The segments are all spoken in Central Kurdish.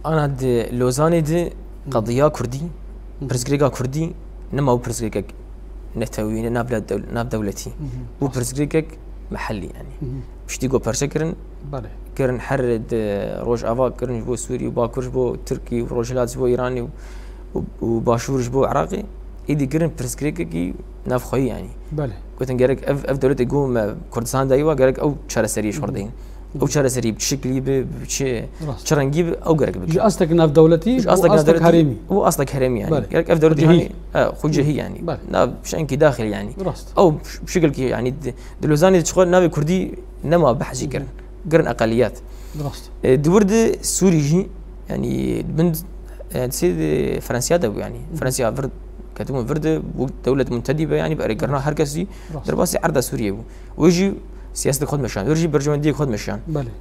انا د لوزاني دي قضيه كردي برزغريغا كردي نما برزغريغا نتوي ناب دولتي وبرزغريغا محلي يعني مش تيجو برشكرن بله كرن حرد روج افا كرن بو سوري وباكورج بو تركي وروجلات بو ايراني وباشورج بو عراقي ايدي كرن برزغريغا ناف خوي يعني بله قلت نقرك اف دولتي قوم كردستان دايوا قالك او شارع سري شوردين او شارع سري بشكل بشي شرنجيب او قالك جو اصلك ناف دولتي اصلك هرمي هو اصلك هرمي يعني قالك اف دولتي يعني خوجهي يعني ناب بشكل داخلي يعني او بشكل يعني دلوزاني تشغل نابي كردي نما بحجي قرن اقليات دورد سوري جي يعني بند سيد فرنسيا دو يعني فرنسيا فرد كاتبون فرد دولة منتدبة يعني بقى قرنا هركسي درباسي عرض سوريا ويجي سياسة خد مشان ويجي برجماندية خد مشان بله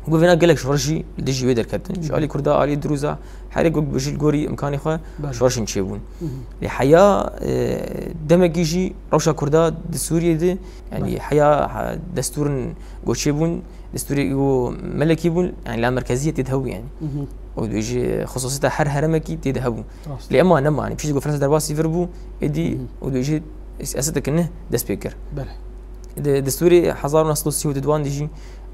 وفينا قال لك شورشي ديجي ويدر كابتن شو علي كردا علي دروزا حرق بجي الجوري امكاني خا شورشي نشيبون لحياة دمجيجي روشا كردا دسوريا دي يعني حياة دستور جوشيبون دستوري ملكي بون يعني لا مركزية تدهو يعني ودويجي خصوصيتها حر هرمكي تدهو لأما نما يعني بشي فرنسا درباسي فربو ادي ودويجي سياستك انه دسبيكر بله دستوري حزار ونص ودوان ديجي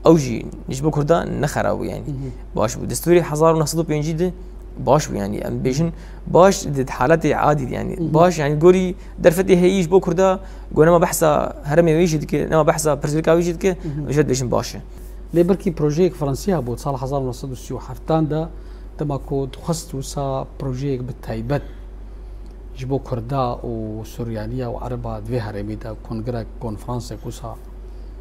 اوجي نجبو كردان نخراو يعني باش دستوري حزار ونص بينجي باش يعني ام بيجن باش حالتي عادي يعني باش يعني قولي درفتي هيش بو كردا قولنا ما بحثا هرمي ويجدك نما بحثا برزيكا ويجدك وجد بيجن باشا لي بركي بروجيك فرنسيا بو صالح 1937 دا تما كود خصت وسا بروجيك بالتايبت جبو كردا وسوريانيا وعربا دوي هرمي دا كونغرا كونفرنس كوسا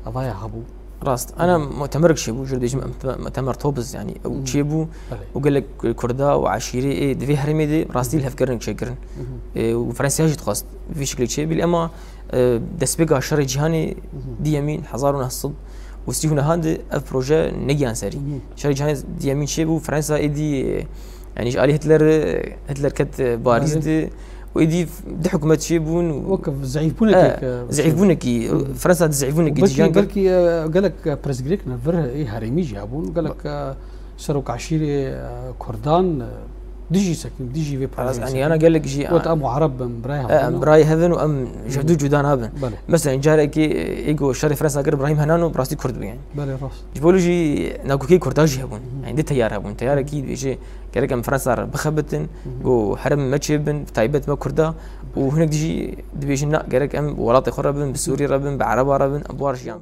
افايا هبو راست انا مؤتمر شيبو جرديش مؤتمر توبز يعني او شيبو وقال لك كردا وعشيري ايه دوي هرمي دي راستي الهفكرن شكرن وفرنسيا جت خاص في شكل شيء بالاما دسبيغا شر جهاني دي يمين حزارون الصد وستيفن هاند اف بروجي نجيان سري شر جهاني دي يمين شيبو فرنسا ايدي يعني قال هتلر كت باريس دي ويدي دي حكومات شيبون وقف زعيفونك زعيفونك فرنسا زعيفونك بركي قال لك برزغريك نفر ايه هرمي جابون قال لك سروك عشيري كردان ديجي سكن ديجي في باريس يعني انا قال لك جي ام عرب براي هذن وام جهدو جدان هذن مثلا جارك ايجو شري فرنسا قرب ابراهيم هنانو براستي كرد يعني بله راس يقولوا جي ناكو كي كرداج هبون يعني دي تيار هبون تيار اكيد بيجي قال لك فرنسا بخبتن جو حرم ماتشبن تايبت ما كردا وهناك ديجي دبيجنا قال لك ام ولاطي خربن بسوري ربن بعرب ربن ابوار شيام